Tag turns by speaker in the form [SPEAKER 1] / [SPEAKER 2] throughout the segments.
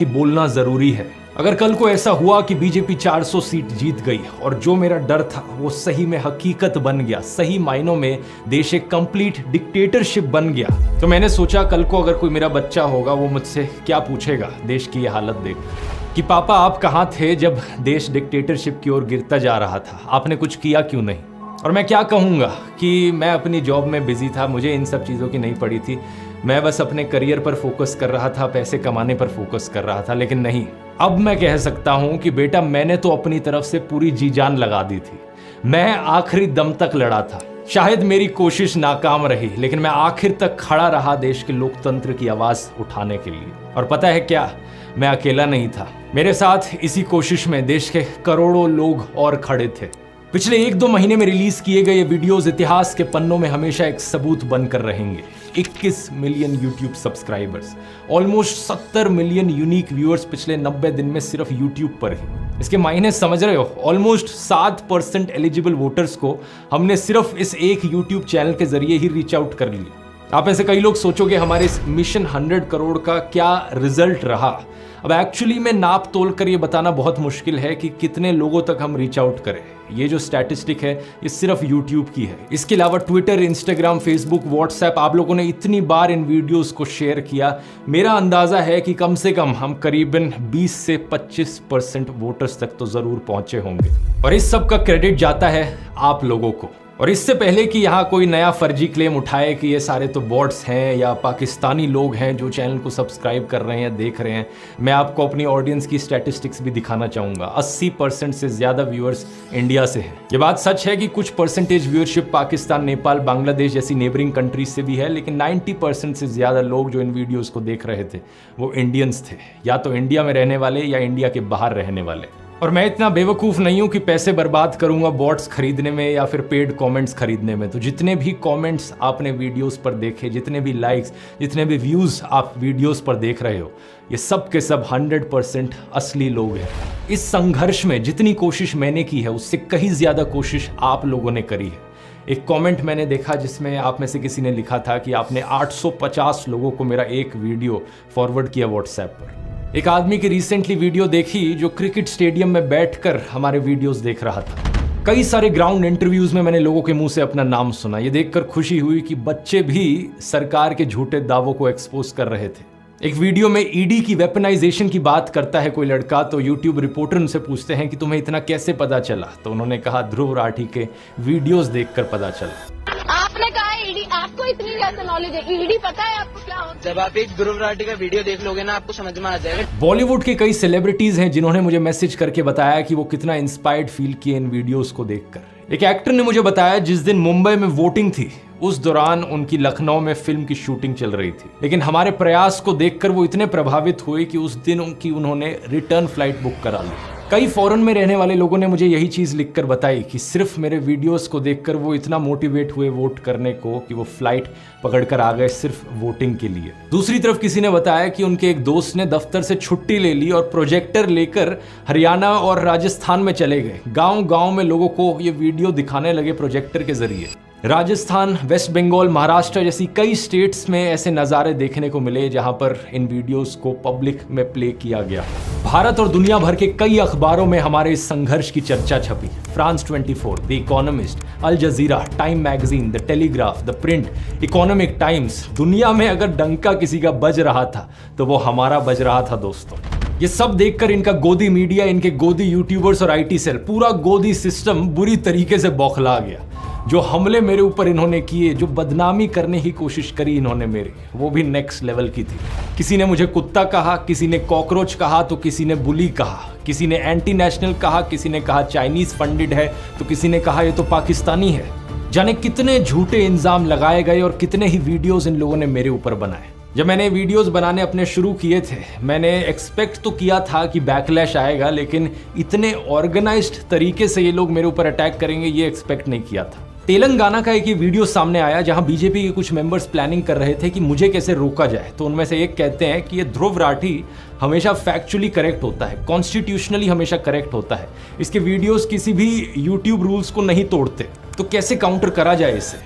[SPEAKER 1] बोलना जरूरी है। अगर कल को ऐसा हुआ कि बीजेपी 400 सीट जीत गई और जो मेरा डर था वो सही में हकीकत बन गया, सही मायनों में देश एक कंप्लीट डिक्टेटरशिप बन गया, तो मैंने सोचा कल को अगर कोई मेरा बच्चा होगा वो मुझसे क्या पूछेगा देश की ये हालत देख कि पापा आप कहाँ थे जब देश डिक्टेटरशिप की ओर गिरता जा रहा था, आपने कुछ किया क्यों नहीं। और मैं क्या कहूँगा कि मैं अपनी जॉब में बिजी था, मुझे इन सब चीज़ों की नहीं पड़ी थी, मैं बस अपने करियर पर फोकस कर रहा था, पैसे कमाने पर फोकस कर रहा था। लेकिन नहीं, अब मैं कह सकता हूं कि बेटा मैंने तो अपनी तरफ से पूरी जी जान लगा दी थी, मैं आखिरी दम तक लड़ा था। शायद मेरी कोशिश नाकाम रही लेकिन मैं आखिर तक खड़ा रहा देश के लोकतंत्र की आवाज उठाने के लिए। और पता है क्या, मैं अकेला नहीं था, मेरे साथ इसी कोशिश में देश के करोड़ों लोग और खड़े थे। पिछले 1-2 महीने में रिलीज किए गए वीडियोस इतिहास के पन्नों में हमेशा एक सबूत बनकर रहेंगे। 21 million YouTube subscribers, almost 70 million unique viewers पिछले 90 दिन में सिर्फ यूट्यूब पर ही। इसके मायने समझ रहे हो, ऑलमोस्ट 7% एलिजिबल वोटर्स को हमने सिर्फ इस एक यूट्यूब चैनल के जरिए ही रीच आउट कर लिया। आप में से कई लोग सोचोगे हमारे इस मिशन 100 करोड़ का क्या रिजल्ट रहा। अब एक्चुअली में नाप तोल कर ये बताना बहुत मुश्किल है कि कितने लोगों तक हम रीच आउट करें। ये जो स्टैटिस्टिक है ये सिर्फ यूट्यूब की है। इसके अलावा ट्विटर, इंस्टाग्राम, फेसबुक, व्हाट्सएप, आप लोगों ने इतनी बार इन वीडियोस को शेयर किया, मेरा अंदाजा है कि कम से कम हम करीबन 20 से 25% वोटर्स तक तो जरूर पहुंचे होंगे। और इस सब का क्रेडिट जाता है आप लोगों को। और इससे पहले कि यहाँ कोई नया फर्जी क्लेम उठाए कि ये सारे तो बॉट्स हैं या पाकिस्तानी लोग हैं जो चैनल को सब्सक्राइब कर रहे हैं, देख रहे हैं, मैं आपको अपनी ऑडियंस की स्टैटिस्टिक्स भी दिखाना चाहूँगा। 80% से ज़्यादा व्यूअर्स इंडिया से हैं। ये बात सच है कि कुछ परसेंटेज व्यूअरशिप पाकिस्तान, नेपाल, बांग्लादेश जैसी नेबरिंग कंट्रीज से भी है, लेकिन 90% से ज़्यादा लोग जो इन वीडियोज़ को देख रहे थे वो इंडियंस थे, या तो इंडिया में रहने वाले या इंडिया के बाहर रहने वाले। और मैं इतना बेवकूफ़ नहीं हूं कि पैसे बर्बाद करूंगा बॉट्स खरीदने में या फिर पेड कमेंट्स खरीदने में। तो जितने भी कमेंट्स आपने वीडियोस पर देखे, जितने भी लाइक्स, जितने भी व्यूज़ आप वीडियोस पर देख रहे हो, ये सब के सब 100% असली लोग हैं। इस संघर्ष में जितनी कोशिश मैंने की है उससे कहीं ज़्यादा कोशिश आप लोगों ने करी है। एक कमेंट मैंने देखा जिसमें आप में से किसी ने लिखा था कि आपने 850 लोगों को मेरा एक वीडियो फॉरवर्ड किया व्हाट्सएप पर। एक आदमी की रिसेंटली वीडियो देखी जो क्रिकेट स्टेडियम में बैठकर हमारे वीडियोस देख रहा था। कई सारे ग्राउंड इंटरव्यूज में मैंने लोगों के मुंह से अपना नाम सुना। ये देखकर खुशी हुई कि बच्चे भी सरकार के झूठे दावों को एक्सपोज कर रहे थे। एक वीडियो में ईडी की वेपनाइजेशन की बात करता है कोई लड़का, तो यूट्यूब रिपोर्टर उनसे पूछते हैं कि तुम्हें इतना कैसे पता चला, तो उन्होंने कहा ध्रुव राठी के वीडियोस देखकर पता चला।
[SPEAKER 2] आपने कहा ईडी, आपको इतनी ज्यादा नॉलेज है, ईडी पता है आपको क्या होता है? जब आप एक ध्रुव राठी का वीडियो देख लोगे ना आपको समझ में आ जाएगा।
[SPEAKER 1] बॉलीवुड के कई सेलिब्रिटीज हैं जिन्होंने मुझे मैसेज करके बताया कि वो कितना इंस्पायर्ड फील किए इन वीडियोस को देखकर। एक एक्टर ने मुझे बताया जिस दिन मुंबई में वोटिंग थी उस दौरान उनकी लखनऊ में फिल्म की शूटिंग चल रही थी, लेकिन हमारे प्रयास को देखकर वो इतने प्रभावित हुए कि उस दिन उन्होंने रिटर्न फ्लाइट बुक करा ली। कई फॉरेन में रहने वाले लोगों ने मुझे यही चीज लिखकर बताई कि सिर्फ मेरे वीडियोस को देखकर वो इतना मोटिवेट हुए वोट करने को कि वो फ्लाइट पकड़कर आ गए सिर्फ वोटिंग के लिए। दूसरी तरफ किसी ने बताया कि उनके एक दोस्त ने दफ्तर से छुट्टी ले ली और प्रोजेक्टर लेकर हरियाणा और राजस्थान में चले गए। गांव-गांव में लोगों को ये वीडियो दिखाने लगे प्रोजेक्टर के जरिए। राजस्थान, वेस्ट बंगाल, महाराष्ट्र जैसी कई स्टेट्स में ऐसे नज़ारे देखने को मिले जहां पर इन वीडियोस को पब्लिक में प्ले किया गया। भारत और दुनिया भर के कई अखबारों में हमारे इस संघर्ष की चर्चा छपी। France 24, the Economist, Al Jazeera, Time magazine, the Telegraph, the Print, Economic Times. दुनिया में अगर डंका किसी का बज रहा था तो वो हमारा बज रहा था दोस्तों। ये सब देखकर इनका गोदी मीडिया, इनके गोदी यूट्यूबर्स और IT सेल, पूरा गोदी सिस्टम बुरी तरीके से बौखला गया। जो हमले मेरे ऊपर इन्होंने किए, जो बदनामी करने की कोशिश करी इन्होंने मेरी, वो भी नेक्स्ट लेवल की थी। किसी ने मुझे कुत्ता कहा, किसी ने कॉकरोच कहा, तो किसी ने बुली कहा, किसी ने एंटी नेशनल कहा, किसी ने कहा चाइनीज फंडेड है, तो किसी ने कहा ये तो पाकिस्तानी है। जाने कितने झूठे इल्जाम लगाए गए और कितने ही वीडियोस इन लोगों ने मेरे ऊपर बनाए। जब मैंने वीडियोस बनाने अपने शुरू किए थे, मैंने एक्सपेक्ट तो किया था कि बैकलैश आएगा, लेकिन इतने ऑर्गेनाइज्ड तरीके से ये लोग मेरे ऊपर अटैक करेंगे ये एक्सपेक्ट नहीं किया था। तेलंगाना का एक ये वीडियो सामने आया जहां बीजेपी के कुछ मेंबर्स प्लानिंग कर रहे थे कि मुझे कैसे रोका जाए। तो उनमें से एक कहते हैं कि ये ध्रुव राठी हमेशा फैक्चुअली करेक्ट होता है, कॉन्स्टिट्यूशनली हमेशा करेक्ट होता है, इसके वीडियोस किसी भी यूट्यूब रूल्स को नहीं तोड़ते, तो कैसे काउंटर करा जाए इसे।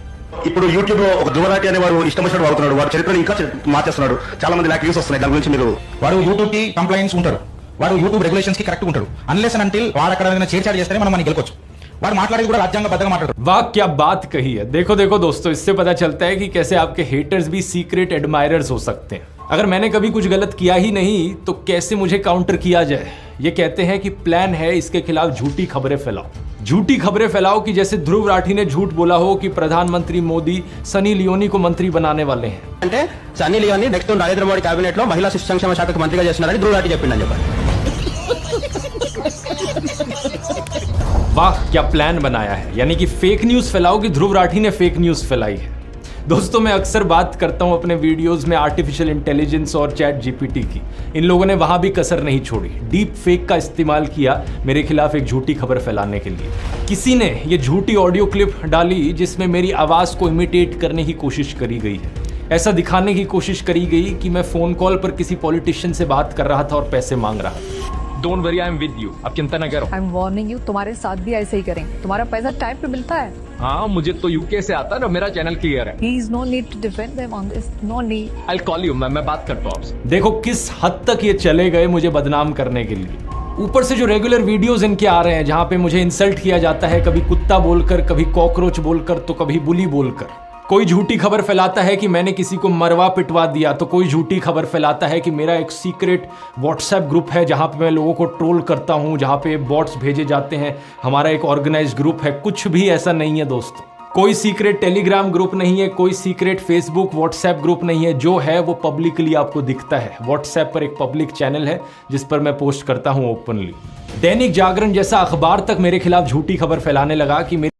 [SPEAKER 3] ఇప్పుడు యూట్యూబ్ లో ఒక ధ్రువరాటి అనే వాడు ఇష్టం వచ్చినట్టు వాడుతున్నాడు. వాడు చరిత్రను ఇంకా మార్చేస్తున్నాడు. చాలా మంది వ్యూస్ వస్తున్నాయి. దాని గురించి మీరు
[SPEAKER 4] వాడు యూట్యూబ్ కి కంప్లైంట్స్ ఉంటారు. వాడు యూట్యూబ్ రెగ్యులేషన్స్ కి కరెక్ట్ ఉంటాడు. అన్లెస్ అండ్ అంటిల్ వాడు అక్కడ చేర్చాడు చేస్తేనే మనం గెలవచ్చు. వాడు మాట్లాడేది కూడా రాజ్యాంగబద్ధంగా మాట్లాడతాడు.
[SPEAKER 1] वाह क्या बात कही है। देखो देखो दोस्तों, इससे पता चलता है कि कैसे आपके हेटर्स भी सीक्रेट एडमायरर्स हो सकते हैं। अगर मैंने कभी कुछ गलत किया ही नहीं तो कैसे मुझे काउंटर किया जाए। ये कहते हैं कि प्लान है इसके खिलाफ झूठी खबरें फैलाओ। झूठी खबरें फैलाओ कि जैसे ध्रुव राठी ने झूठ बोला हो कि प्रधानमंत्री मोदी सनी लियोनी को मंत्री बनाने वाले हैं।
[SPEAKER 3] అంటే సన్నీ లియోని నెక్స్ట్ నరేంద్ర మోడీ కేబినెట్ లో మహిళా శిశు సంక్షేమ శాఖకు మంత్రిగా చేస్తున్నారని ధ్రువరాటి చెప్పిండని చెప్పారు.
[SPEAKER 1] वाह क्या प्लान बनाया है। यानी कि फेक न्यूज फैलाओ कि ध्रुव राठी ने फेक न्यूज फैलाई है। दोस्तों मैं अक्सर बात करता हूं अपने वीडियोस में आर्टिफिशियल इंटेलिजेंस और चैट जीपीटी की। इन लोगों ने वहां भी कसर नहीं छोड़ी। डीप फेक का इस्तेमाल किया मेरे खिलाफ एक झूठी खबर फैलाने के लिए। किसी ने ये झूठी ऑडियो क्लिप डाली जिसमें मेरी आवाज को इमिटेट करने की कोशिश करी गई है। ऐसा दिखाने की कोशिश करी गई कि मैं फोन कॉल पर किसी पॉलिटिशियन से बात कर रहा था और पैसे मांग रहा था। Don't worry, I am with you. अब चिंता न करो।
[SPEAKER 5] आई एम वार्निंग यू, तुम्हारे साथ भी ऐसे ही करेंगे। तुम्हारा पैसा टाइम पे मिलता है।
[SPEAKER 1] हाँ, मुझे तो यूके से आता है, मेरा चैनल क्लियर है।
[SPEAKER 5] There is no need to defend them on this. No need.
[SPEAKER 1] I'll call you, मैं बात करता हूँ आपसे। देखो किस हद तक ये चले गए मुझे बदनाम करने के लिए। ऊपर से जो रेगुलर वीडियोस इनके आ रहे हैं जहां पे मुझे इंसल्ट किया जाता है, कभी कुत्ता बोलकर, कभी कॉकरोच बोलकर, तो कभी बुली बोलकर। कोई झूठी खबर फैलाता है कि मैंने किसी को मरवा पिटवा दिया, तो कोई झूठी खबर फैलाता है कि मेरा एक सीक्रेट व्हाट्सएप ग्रुप है जहां पे मैं लोगों को ट्रोल करता हूं, जहां पे बॉट्स भेजे जाते हैं। हमारा एक ऑर्गेनाइज्ड ग्रुप है। कुछ भी ऐसा नहीं है दोस्तों। कोई सीक्रेट टेलीग्राम ग्रुप नहीं है, कोई सीक्रेट फेसबुक व्हाट्सएप ग्रुप नहीं है। जो है वो पब्लिकली आपको दिखता है। व्हाट्सएप पर एक पब्लिक चैनल है जिस पर मैं पोस्ट करता हूं ओपनली। दैनिक जागरण जैसा अखबार तक मेरे खिलाफ झूठी खबर फैलाने लगा कि